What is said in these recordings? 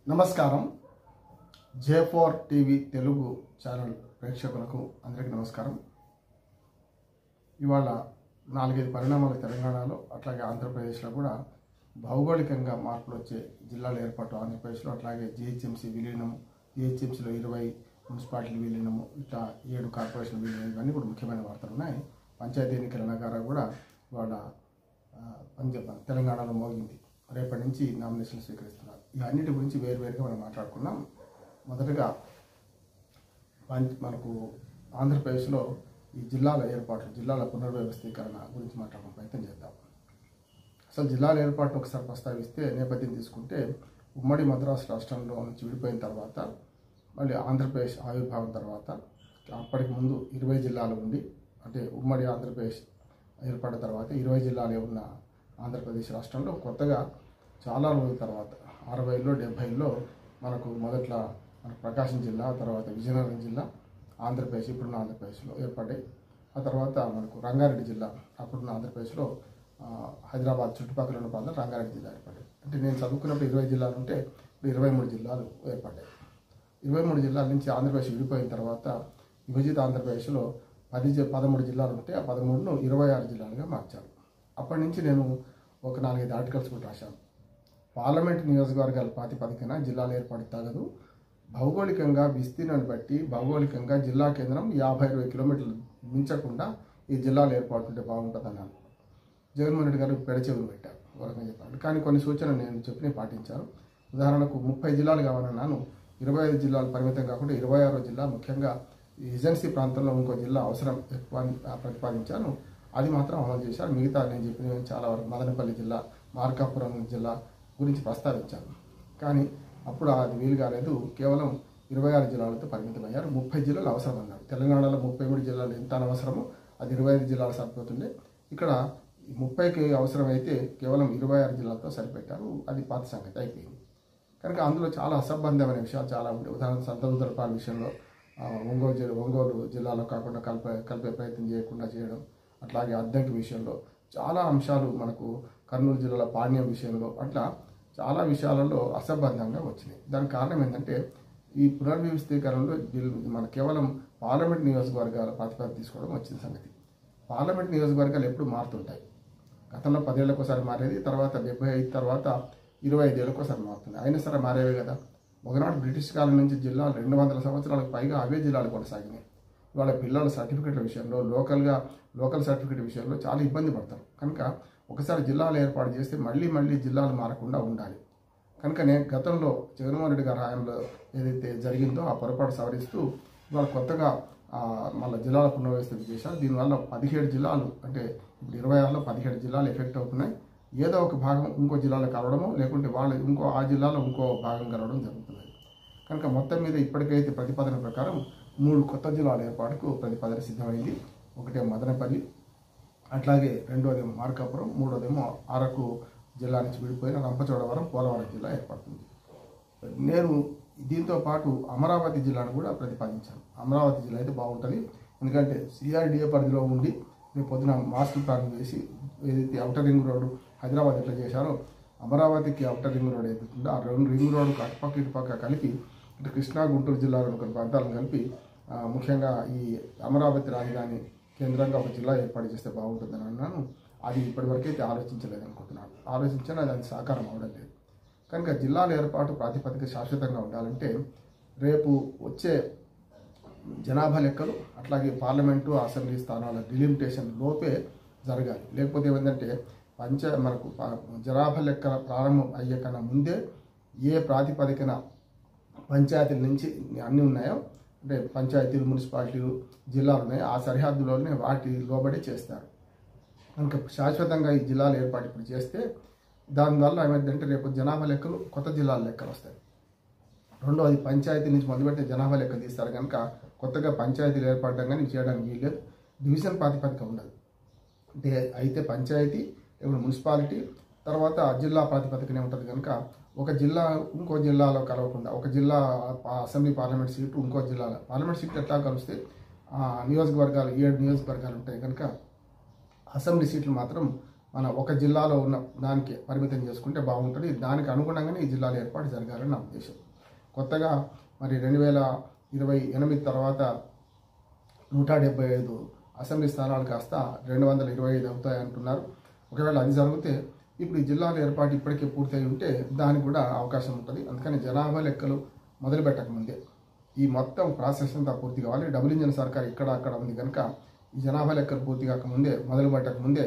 నమస్కారం. J4 TV Telugu channel ప్రేక్షకులకు అందరికీ నమస్కారం. ఇవాళ 4-5 పరిణామాలు తెలంగాణలో అట్లాగే ఆంధ్రప్రదేశ్లో కూడా భౌగోళికంగా మార్పులు వచ్చే జిల్లాల ఏర్పాటు ఆంధ్రప్రదేశ్లో, అట్లాగే జిహెచ్ఎంసీ విలీనము, జిహెచ్ఎంసీలో 20 మున్సిపాలిటీలు విలీనము, ఇట్లా 7 కార్పొరేషన్ విలీనం, ఇవన్నీ కూడా ముఖ్యమైన వార్తలు ఉన్నాయి. పంచాయతీ ఎన్నికల నగారా కూడా ఇవాళ తెలంగాణలో మోగింది. రేపటి నుంచి నామినేషన్లు స్వీకరిస్తున్నారు. ఇవన్నిటి గురించి వేరువేరుగా మనం మాట్లాడుకున్నాం. మొదటగా మనకు ఆంధ్రప్రదేశ్లో ఈ జిల్లాల ఏర్పాట్లు, జిల్లాల పునర్వ్యవస్థీకరణ గురించి మాట్లాడడం ప్రయత్నం చేద్దాం. అసలు జిల్లాల ఏర్పాటు ఒకసారి ప్రస్తావిస్తే నేపథ్యం తీసుకుంటే, ఉమ్మడి మద్రాసు రాష్ట్రంలో నుంచి విడిపోయిన తర్వాత, మళ్ళీ ఆంధ్రప్రదేశ్ ఆవిర్భావం తర్వాత, అప్పటికి ముందు 20 జిల్లాలు ఉండి, అంటే ఉమ్మడి ఆంధ్రప్రదేశ్ ఏర్పడిన తర్వాత 20 జిల్లాలే ఉన్న ఆంధ్రప్రదేశ్ రాష్ట్రంలో కొత్తగా చాలా రోజుల తర్వాత 60లో 70లో మనకు మొదట్లో మనకు ప్రకాశం జిల్లా, తర్వాత విజయనగరం జిల్లా ఆంధ్రప్రదేశ్, ఇప్పుడున్న ఆంధ్రప్రదేశ్లో ఏర్పడ్డాయి. ఆ తర్వాత మనకు రంగారెడ్డి జిల్లా, అప్పుడున్న ఆంధ్రప్రదేశ్లో హైదరాబాద్ చుట్టుపక్కల ఉన్న ప్రాంతం రంగారెడ్డి జిల్లా ఏర్పడ్డాయి. అంటే నేను చదువుకున్నప్పుడు 20 జిల్లాలు ఉంటే ఇప్పుడు 23 జిల్లాలు ఏర్పడ్డాయి. 23 జిల్లాల నుంచి ఆంధ్రప్రదేశ్ విడిపోయిన తర్వాత విభజిత ఆంధ్రప్రదేశ్లో 13 జిల్లాలు ఉంటే ఆ 13ను 26 జిల్లాలుగా మార్చారు. అప్పటి నుంచి నేను ఒక 4-5 ఆర్టికల్స్ కూడా రాశాను. పార్లమెంట్ నియోజకవర్గాల ప్రాతిపదికన జిల్లాల ఏర్పాటు తగదు, భౌగోళికంగా విస్తీర్ణాన్ని బట్టి భౌగోళికంగా జిల్లా కేంద్రం 50-20 కిలోమీటర్లు మించకుండా ఈ జిల్లాల ఏర్పాటు ఉంటే బాగుంటుంది అన్నాను. జగన్మోహన్ రెడ్డి గారు పెడచెవులు పెట్టారు, వరంగా చెప్పారు. కానీ కొన్ని సూచనలు నేను చెప్పిన పాటించారు. ఉదాహరణకు 30 జిల్లాలు కావాలన్నాను. 25 జిల్లాలు పరిమితం కాకుండా 26వ జిల్లా, ముఖ్యంగా ఏజెన్సీ ప్రాంతంలో ఇంకో జిల్లా అవసరం ఎక్కువ ప్రతిపాదించాను. అది మాత్రం అమలు చేశారు. మిగతా నేను చెప్పిన చాలా వరకు మదనపల్లి జిల్లా, మార్కాపురం జిల్లా గురించి ప్రస్తావించాను. కానీ అప్పుడు అది వీలు కాలేదు. కేవలం 26 జిల్లాలతో పరిమితమయ్యారు. 30 జిల్లాలు అవసరం అన్నారు. తెలంగాణలో 33 జిల్లాలు ఎంత అనవసరమో అది 25 జిల్లాలు సరిపోతుండే. ఇక్కడ 30కి అవసరమైతే కేవలం 26 జిల్లాలతో సరిపెట్టారు. అది పాత సంగతి అయిపోయింది. కనుక అందులో చాలా అసంబంధమైన విషయాలు చాలా ఉంటాయి. ఉదాహరణకు సంతనోత్తరపాల విషయంలో ఒంగోలు జిల్లాలో కాకుండా కలిపే ప్రయత్నం చేయకుండా చేయడం, అట్లాగే అద్దంకి విషయంలో చాలా అంశాలు, మనకు కర్నూలు జిల్లాలో పాణ్యం విషయంలో, అట్లా చాలా విషయాలలో అసంబద్ధంగా వచ్చినాయి. దానికి కారణం ఏంటంటే, ఈ పునర్వ్యవస్థీకరణలో మన కేవలం పార్లమెంట్ నియోజకవర్గాల ప్రాతిపదిక తీసుకోవడం వచ్చిన సంగతి. పార్లమెంట్ నియోజకవర్గాలు ఎప్పుడు మారుతుంటాయి. గతంలో 10 ఏళ్ళకోసారి మారేది, తర్వాత 75 తర్వాత 25 ఏళ్ళకోసారి మారుతుంది. అయినా సరే మారేవే కదా. ఒకనాడు బ్రిటిష్ కాలం నుంచి జిల్లాలు 200 సంవత్సరాలకు పైగా అవే జిల్లాలు కొనసాగినాయి. ఇవాళ పిల్లల సర్టిఫికెట్ల విషయంలో, లోకల్ సర్టిఫికెట్ విషయంలో చాలా ఇబ్బంది పడతారు. కనుక ఒకసారి జిల్లాలు ఏర్పాటు చేస్తే మళ్ళీ జిల్లాలు మారకుండా ఉండాలి. కనుక నేను గతంలో జగన్మోహన్ రెడ్డి గారి హయాంలో ఏదైతే జరిగిందో ఆ పొరపాటు సవరిస్తూ ఇవాళ కొత్తగా మళ్ళీ జిల్లాల పునర్వ్యవస్థ చేశారు. దీనివల్ల 17 జిల్లాలు, అంటే ఇప్పుడు 26లో 17 జిల్లాలు ఎఫెక్ట్ అవుతున్నాయి. ఏదో ఒక భాగం ఇంకో జిల్లాలో కలవడమో, లేకుంటే వాళ్ళు ఆ జిల్లాలో ఇంకో భాగం కలవడం జరుగుతుంది. కనుక మొత్తం మీద ఇప్పటికైతే ప్రతిపాదన ప్రకారం 3 కొత్త జిల్లాల ఏర్పాటుకు ప్రతిపాదన సిద్ధమైంది. ఒకటే మదనపల్లి, అట్లాగే రెండోదేమో మార్కాపురం, మూడోదేమో అరకు జిల్లా నుంచి విడిపోయిన రంపచోడవరం, పోలవరం జిల్లా ఏర్పడుతుంది. నేను దీంతో పాటు అమరావతి జిల్లాను కూడా ప్రతిపాదించాను. అమరావతి జిల్లా అయితే బాగుంటుంది. ఎందుకంటే సిఆర్డిఏ పరిధిలో ఉండి రేపు పొద్దున మాస్టర్ ప్లాన్ వేసి ఏదైతే ఔటర్ రింగ్ రోడ్డు హైదరాబాద్ ఎట్లా చేశారో, అమరావతికి ఔటర్ రింగ్ రోడ్ ఏదైతుందో ఆ రింగ్ రోడ్డుకు అటుపక్క ఇటుపక్క కలిపి, ఇటు కృష్ణా గుంటూరు జిల్లాలోని కొన్ని ప్రాంతాలను కలిపి ముఖ్యంగా ఈ అమరావతి రాజధాని కేంద్రంగా ఒక జిల్లా ఏర్పాటు చేస్తే బాగుంటుందని అన్నాను. అది ఇప్పటివరకైతే ఆలోచించలేదనుకుంటున్నాను. ఆలోచించినా అది సాకారం అవడం లేదు. కనుక జిల్లాల ఏర్పాటు ప్రాతిపదిక శాశ్వతంగా ఉండాలంటే రేపు వచ్చే జనాభా లెక్కలు, అట్లాగే పార్లమెంటు, అసెంబ్లీ స్థానాల డిలిమిటేషన్ లోపే జరగాలి. లేకపోతే ఏమైందంటే మనకు జనాభా లెక్కల ప్రారంభం అయ్యే కన్నా ముందే ఏ ప్రాతిపదికన పంచాయతీల నుంచి అన్నీ ఉన్నాయో, అంటే పంచాయతీలు, మున్సిపాలిటీలు, జిల్లాలు ఉన్నాయో ఆ సరిహద్దులోనే వాటి లోబడి చేస్తారు. కనుక శాశ్వతంగా ఈ జిల్లాల ఏర్పాటు ఇప్పుడు చేస్తే దానివల్ల ఏమైందంటే రేపు జనాభా లెక్కలు కొత్త జిల్లాల లెక్కలు వస్తాయి. రెండోది, పంచాయతీ నుంచి మొదలుపెట్టే జనాభా లెక్క తీస్తారు. కనుక కొత్తగా పంచాయతీలు ఏర్పడడం కానీ చేయడానికి వీల్లేదు. డివిజన్ ప్రాతిపదిక ఉండదు. అంటే అయితే పంచాయతీ, ఇప్పుడు మున్సిపాలిటీ, తర్వాత జిల్లా ప్రాతిపదికనే ఉంటుంది. కనుక ఒక జిల్లా ఇంకో జిల్లాలో కలవకుండా, ఒక జిల్లా అసెంబ్లీ పార్లమెంట్ సీటు ఇంకో జిల్లాలో పార్లమెంట్ సీట్లు ఎట్లా కలిస్తే నియోజకవర్గాలు 7 నియోజకవర్గాలు ఉంటాయి. కనుక అసెంబ్లీ సీట్లు మాత్రం మన ఒక జిల్లాలో ఉన్న దానికి పరిమితం చేసుకుంటే బాగుంటుంది. దానికి అనుగుణంగానే ఈ జిల్లాల ఏర్పాటు జరగాలని నా ఉద్దేశం. కొత్తగా మరి 2028 తర్వాత 175 అసెంబ్లీ స్థానాలు కాస్త 225 అవుతాయి అంటున్నారు. ఒకవేళ అది జరిగితే ఇప్పుడు ఈ జిల్లాల ఏర్పాటు ఇప్పటికే పూర్తయి ఉంటే దానికి కూడా అవకాశం ఉంటుంది. అందుకని జనాభా లెక్కలు మొదలు పెట్టకముందే ఈ మొత్తం ప్రాసెస్ అంతా పూర్తి కావాలి. డబుల్ ఇంజన్ సర్కార్ ఇక్కడ అక్కడ ఉంది కనుక ఈ జనాభా లెక్కలు పూర్తి కాకముందే, మొదలు పెట్టకముందే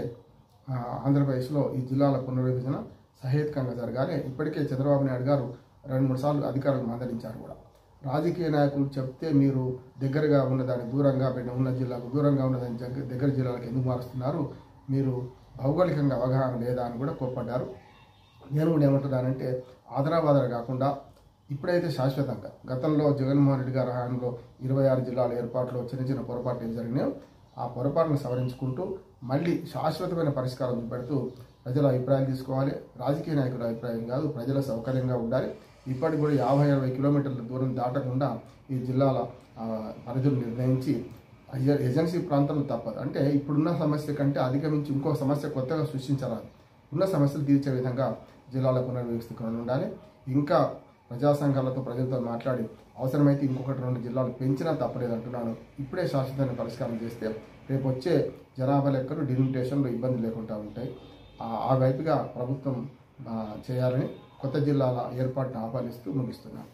ఆంధ్రప్రదేశ్లో ఈ జిల్లాల పునర్విభజన సహేతుకంగా జరగాలి. ఇప్పటికే చంద్రబాబు నాయుడు గారు 2-3 సార్లు అధికారులు మందలించారు కూడా. రాజకీయ నాయకులు చెప్తే మీరు దగ్గరగా ఉన్నదాన్ని దూరంగా ఉన్న జిల్లాకు దూరంగా ఉన్నదాన్ని దగ్గర జిల్లాలకు ఎందుకు మారుస్తున్నారు, మీరు భౌగోళికంగా అవగాహన లేదా అని కూడా కోప్పడ్డారు. నేను కూడా ఏమంటున్నానంటే ఆదరాబాదర కాకుండా ఇప్పుడైతే శాశ్వతంగా, గతంలో జగన్మోహన్ రెడ్డి గారి హయాంలో 26 జిల్లాల ఏర్పాటులో చిన్న చిన్న పొరపాట్లు ఏం జరిగినాయో ఆ పొరపాటును సవరించుకుంటూ మళ్ళీ శాశ్వతమైన పరిష్కారం చూపెడుతూ ప్రజల అభిప్రాయాలు తీసుకోవాలి. రాజకీయ నాయకుల అభిప్రాయం కాదు, ప్రజల సౌకర్యంగా ఉండాలి. ఇప్పటికి కూడా 50-60 కిలోమీటర్ల దూరం దాటకుండా ఈ జిల్లాల పరిధులు నిర్ణయించి ఏజెన్సీ ప్రాంతంలో తప్పదు. అంటే ఇప్పుడున్న సమస్య కంటే అధిగమించి ఇంకో సమస్య కొత్తగా సృష్టించరాదు. ఉన్న సమస్యలు తీర్చే విధంగా జిల్లాల పునర్వ్యవస్థీకరణ ఉండాలి. ఇంకా ప్రజా సంఘాలతో ప్రజలతో మాట్లాడి అవసరమైతే ఇంకొకటి 2 జిల్లాలు పెంచినా తప్పలేదు అంటున్నాను. ఇప్పుడే శాశ్వతమైన పరిష్కారం చేస్తే రేపు వచ్చే జనాభా లెక్కలు డిలిమిటేషన్లో ఇబ్బంది లేకుండా ఉంటాయి. ఆ వైపుగా ప్రభుత్వం చేయాలని కొత్త జిల్లాల ఏర్పాటును ఆహ్వానిస్తూ ముగిస్తున్నాను.